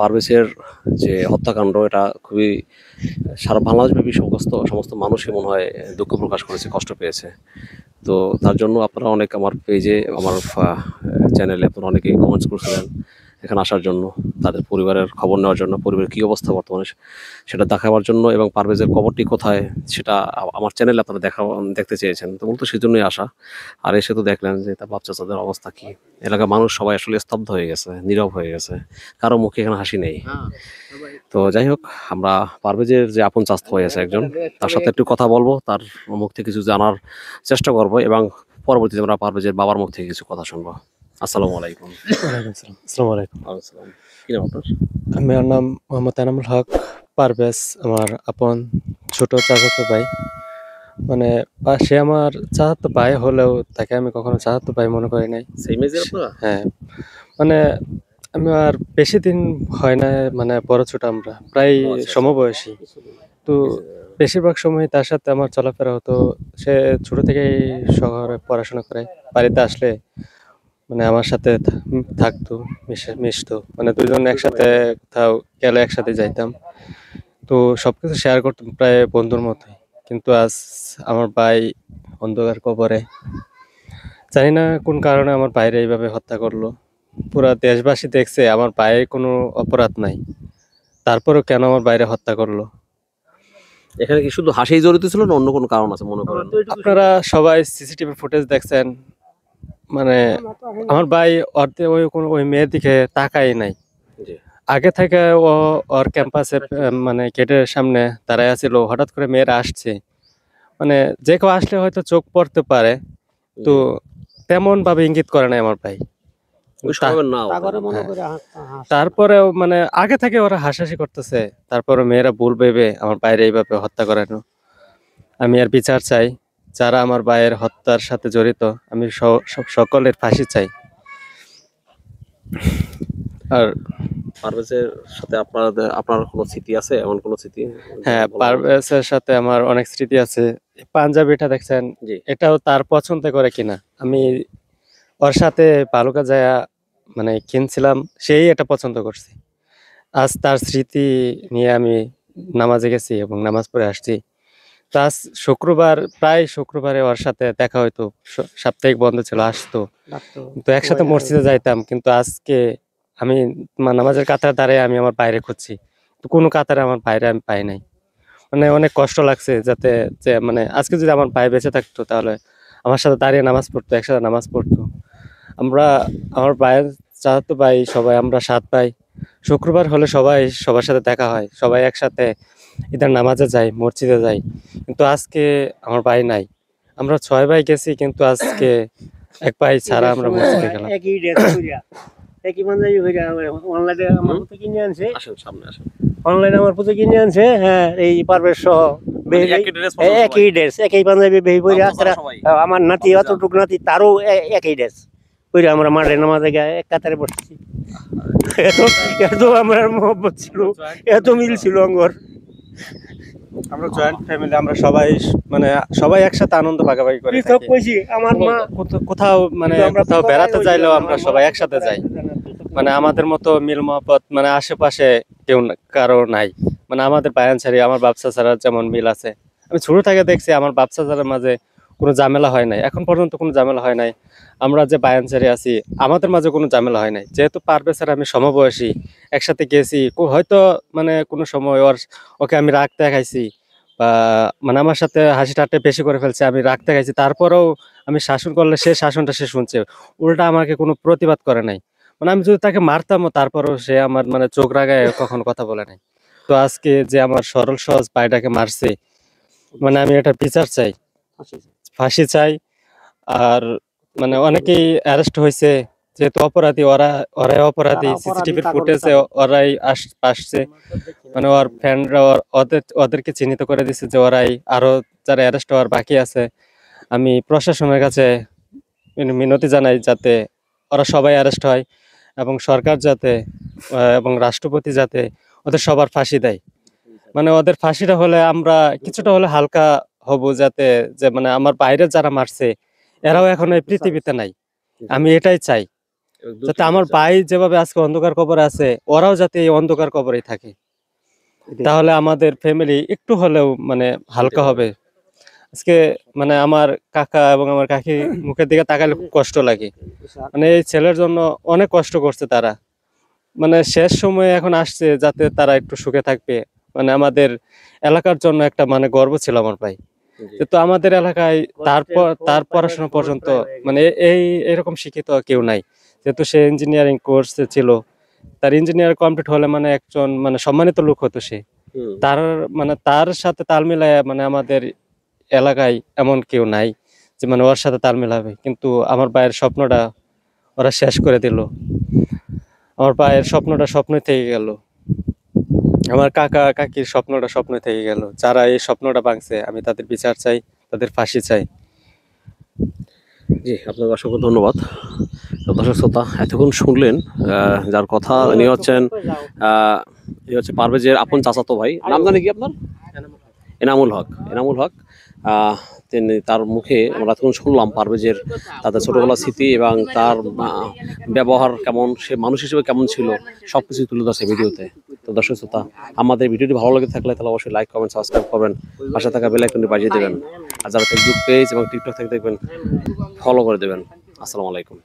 পারভেজের যে হত্যাকাণ্ড এটা খুবই সারা বাংলাদেশব্যাপী সমস্ত মানুষই মনে হয় দুঃখ প্রকাশ করেছে, কষ্ট পেয়েছে। তো তার জন্য আপনারা অনেক আমার পেজে, আমার চ্যানেলে আপনারা অনেকেই কমেন্টস করছিলেন এখানে আসার জন্য, তাদের পরিবারের খবর নেওয়ার জন্য, পরিবারের কী অবস্থা বর্তমানে সেটা দেখাবার জন্য, এবং পারভেজের কবরটি কোথায় সেটা আমার চ্যানেলে আপনারা দেখতে চেয়েছেন। তো মূলত সেই জন্যই আসা। আর এসে তো দেখলেন যে তার বাপ চাচাদের অবস্থা কী। এলাকার মানুষ সবাই আসলে স্তব্ধ হয়ে গেছে, নীরব হয়ে গেছে, কারো মুখে এখানে হাসি নেই। তো যাই হোক, আমরা পারভেজের যে আপন চাস্ত হয়ে আছে একজন, তার সাথে একটু কথা বলবো, তার মুখ থেকে কিছু জানার চেষ্টা করবো, এবং পরবর্তীতে আমরা পারভেজের বাবার মুখ থেকে কিছু কথা শুনবো। আসসালামু আলাইকুম। আসসালামু আলাইকুম। কি নাম আপনার? আমার নাম মোহাম্মদ এনামুল হক। পারভেজ আমার আপন ছোট চাচাতো ভাই। মানে সে আমার চাচাতো ভাই হলেও তাকে আমি কখনো চাচাতো ভাই মনে করি নাই। সেই মেজের আপনারা? হ্যাঁ, মানে আমি আর বেশি দিন হয় না, মানে বড় ছোট আমরা প্রায় সমবয়সী। তো বেশিরভাগ সময় তার সাথে আমার চলাফেরা হতো। সে ছোট থেকেই শহরে পড়াশোনা করে, বাড়িতে আসলে মানে আমার সাথে থাকতো, মিশতো। মানে দুজন একসাথে কোথাও গেলে একসাথে যাইতাম। তো সবকিছু শেয়ার করতাম প্রায় বন্ধুর মতোই। কিন্তু আজ আমার ভাই অন্ধকার কবরে। জানি না কোন কারণে আমার ভাইরে এইভাবে হত্যা করলো। পুরা দেশবাসী দেখছে আমার ভাইয়ের কোনো অপরাধ নাই, তারপরেও কেন আমার ভাইরে হত্যা করলো। এখানে কি শুধু হাসিই জড়িত ছিল না অন্য কোনো কারণ আছে মনে করেন? আপনারা সবাই সিসিটিভি ফুটেজ দেখছেন। মানে আমার ভাই ওই মেয়ের দিকে তাকাই নাই। জি। আগে থেকে ওর ক্যাম্পাসে মানে গেটের সামনে দাঁড়ায় আছিল। হঠাৎ করে মেয়েরা আসছে, মানে যে কেউ আসলে হয়তো চোখ পড়তে পারে, তো তেমন ভাবে ইঙ্গিত করে নাই আমার ভাই। তারপরেও মানে আগে থেকে ওরা হাসাহাসি করতেছে, তারপরে মেয়েরা ভুল ভেবে আমার বাইরে এইভাবে হত্যা করানো। আমি আর বিচার চাই, যারা আমার ভাইয়ের হত্যার সাথে জড়িত আমি সকলের ফাঁসি চাই। আর পারভেজের সাথে আপনার কোনো স্মৃতি আছে, এমন কোনো স্মৃতি? হ্যাঁ, পারভেজের সাথে আমার অনেক স্মৃতি আছে। পাঞ্জাবিটা দেখছেন, এটাও তার পছন্দ করে কিনা। আমি ওর সাথে বালুকা যায়া মানে কিনছিলাম, সেই এটা পছন্দ করছি। আজ তার স্মৃতি নিয়ে আমি নামাজে গেছি এবং নামাজ পড়ে আসছি। তো আজ শুক্রবার, প্রায় শুক্রবারে ওর সাথে দেখা হইতো, সাপ্তাহিক বন্ধ ছিল, আসতো, তো একসাথে মসজিদে যাইতাম। কিন্তু আজকে আমি নামাজের কাতার দাঁড়িয়ে আমি আমার বাইরে খুঁজছি, তো কোনো কাতারে আমার বাইরে আমি পাই নাই। মানে অনেক কষ্ট লাগছে, যাতে যে মানে আজকে যদি আমার ভাই বেঁচে থাকতো তাহলে আমার সাথে দাঁড়িয়ে নামাজ পড়তো, একসাথে নামাজ পড়তো। আমরা আমার ভাইয়ের চাচাতো ভাই সবাই, আমরা 7 ভাই। শুক্রবার হলে সবাই সবার সাথে দেখা হয়, সবাই একসাথে ঈদের নামাজে যাই, মসজিদে যাই। কিন্তু আজকে আমার ভাই নাই। আমরা 6 ভাই গেছি, কিন্তু আজকে এক ভাই ছাড়া আমরা মসজিদে গেলাম। একই পাঞ্জাবি হইরা অনলাইনে আমার পুতে কিনে আনছে। আসেন, সামনে আসেন। অনলাইনে আমার পুতে কিনে আনছে। হ্যাঁ, এই পারভেজ সহ একই ড্রেস, একই পাঞ্জাবি বেহি পইরা। আমার নাতি, অতটুক নাতি, তারও একই ড্রেস পইরা আমরা মাঠে নামাজে গিয়ে এক কাতারে বসছি। এত আমার মহব্বত ছিল, এত মিল ছিল আঙ্গর। আমরা জয়েন্ট ফ্যামিলি, আমরা সবাই মানে সবাই একসাথে আনন্দ ভাগাভাগি করি। সব কইছি, আমার মা কোথাও মানে কোথাও বেড়াতে যাইলেও আমরা সবাই একসাথে যাই। মানে আমাদের মতো মিল মহব্বত মানে আশেপাশে কেউ কারো নাই। মানে আমাদের বায়ান ছাড়ি আমার বাপসা ছাড়া যেমন মিল আছে, আমি ছোট থেকে দেখছি আমার বাপসা ছাড়ার মাঝে কোনো ঝামেলা হয় নাই, এখন পর্যন্ত কোনো ঝামেলা হয় নাই। আমরা যে বায়ান ছাড়ি আছি আমাদের মাঝে কোনো ঝামেলা হয় নাই। যেহেতু পারভেজ আর আমি সমবয়সী, একসাথে গেছি, হয়তো মানে কোনো সময় ওকে আমি রাগ দেখাইছি, বা মানে আমার সাথে হাসি ঠাট্টা বেশি করে ফেলছে, আমি রাগ দেখাইছি, তারপরেও আমি শাসন করলে সে শাসনটা সে শুনছে, উল্টা আমাকে কোনো প্রতিবাদ করে নাই। মানে আমি যদি তাকে মারতামও তারপরেও সে আমার মানে চোখ রাগায় কখনো কথা বলে নাই। তো আজকে যে আমার সরল সহজ ভাইটাকে মারছে, মানে আমি এটা বিচার চাই, ফাঁসি চাই। আর মানে অনেকেই অ্যারেস্ট হয়েছে, যেহেতু অপরাধী ওরাই অপরাধী, সিসিটিভির ফুটেজে ওরাই আসছে। মানে ওর ফ্যানরা ওদেরকে চিহ্নিত করে দিচ্ছে যে ওরাই, আরো যারা অ্যারেস্ট হওয়ার বাকি আছে। আমি প্রশাসনের কাছে মিনতি জানাই যাতে ওরা সবাই অ্যারেস্ট হয়, এবং সরকার যাতে এবং রাষ্ট্রপতি যাতে ওদের সবার ফাঁসি দেয়। মানে ওদের ফাঁসিটা হলে আমরা কিছুটা হলে হালকা হব, যাতে যে মানে আমার বাইরে যারা মারছে এরাও এখন এই পৃথিবীতে নাই। আমি এটাই চাই। যাতে আমার ভাই যেভাবে আজকে অন্ধকার কবরে আছে ওরাও যাতে এই অন্ধকার কবরেই থাকে, তাহলে আমাদের ফ্যামিলি একটু হলেও মানে হালকা হবে। আজকে মানে আমার কাকা এবং আমার কাকি মুখের দিকে তাকালে খুব কষ্ট লাগে, মানে এই ছেলের জন্য অনেক কষ্ট করছে তারা, মানে শেষ সময়ে এখন আসছে যাতে তারা একটু সুখে থাকবে। মানে আমাদের এলাকার জন্য একটা মানে গর্ব ছিল আমার ভাই, তো আমাদের এলাকায় তার পড়াশোনা পর্যন্ত মানে এরকম শিক্ষিত কেউ নাই, যেহেতু সে ইঞ্জিনিয়ারিং কোর্সে ছিল, তার ইঞ্জিনিয়ার কমপ্লিট হলে মানে একজন মানে সম্মানিত লোক হতো সে। তার মানে তার সাথে তাল মিলায় মানে আমাদের এলাকায় এমন কেউ নাই যে মানে ওর সাথে তাল মিলাবে, কিন্তু আমার ভাইয়ের স্বপ্নটা ওরা শেষ করে দিল। আমার ভাইয়ের স্বপ্নটা স্বপ্ন থেকে গেল, আমার কাকা কাকির স্বপ্নটা স্বপ্ন থেকে গেল। যারা এই স্বপ্নটা ভাঙছে আমি তাদের বিচার চাই, তাদের ফাঁসি চাই। জি, আপনাকে অসংখ্য ধন্যবাদ। তো দর্শক শ্রোতা, এতক্ষণ শুনলেন যার কথা ইনি হচ্ছেন পারভেজের আপন চাচাতো ভাই। নাম জানি কি আপনার? এনামুল হক। এনামুল হক, তিনি তার মুখে আমরা এতক্ষণ শুনলাম পারভেজের তাদের ছোটবেলার স্মৃতি এবং তার ব্যবহার কেমন, সে মানুষ হিসেবে কেমন ছিল, সব কিছু তুলে ধরছে ভিডিওতে। তো দর্শক শ্রোতা, আমাদের ভিডিওটি ভালো লেগে থাকলে তাহলে অবশ্যই লাইক, কমেন্ট, সাবস্ক্রাইব করবেন, পাশে থাকা বেল আইকনটি বাজিয়ে দেবেন, আর যারা ফেসবুক পেজ এবং টিকটক থেকে দেখবেন ফলো করে দেবেন। আসসালামু আলাইকুম।